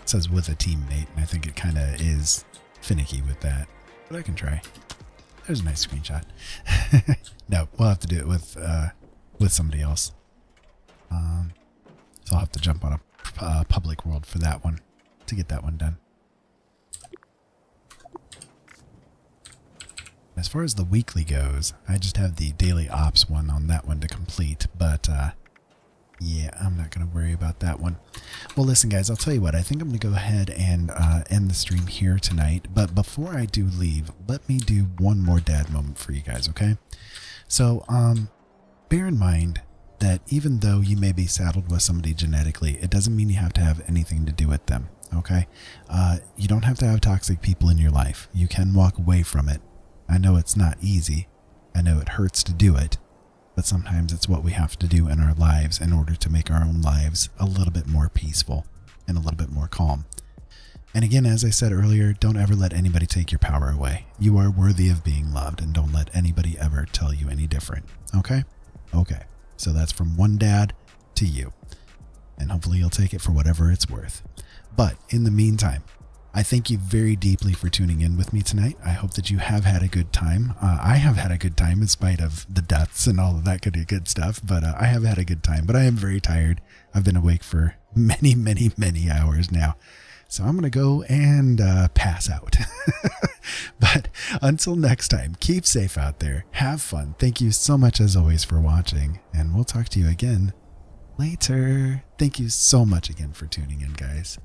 It says with a teammate, and I think it kind of is finicky with that. But I can try. There's a nice screenshot. No, we'll have to do it with somebody else. So I'll have to jump on a public world for that one to get that one done. As far as the weekly goes, I just have the daily ops one on that one to complete, but yeah, I'm not going to worry about that one. Well, listen, guys, I'll tell you what, I think I'm going to go ahead and end the stream here tonight, but before I do leave, let me do one more dad moment for you guys, okay? So, bear in mind that even though you may be saddled with somebody genetically, it doesn't mean you have to have anything to do with them, okay? You don't have to have toxic people in your life. You can walk away from it. I know it's not easy. I know it hurts to do it, but sometimes it's what we have to do in our lives in order to make our own lives a little bit more peaceful and a little bit more calm. And again, as I said earlier, don't ever let anybody take your power away. You are worthy of being loved, and don't let anybody ever tell you any different. Okay? Okay. So that's from one dad to you. And hopefully you'll take it for whatever it's worth. But in the meantime, I thank you very deeply for tuning in with me tonight. I hope that you have had a good time. I have had a good time in spite of the deaths and all of that kind of good stuff, but I have had a good time. But I am very tired. I've been awake for many, many, many hours now. So I'm going to go and pass out. But until next time, keep safe out there. Have fun. Thank you so much as always for watching, and we'll talk to you again later. Thank you so much again for tuning in, guys.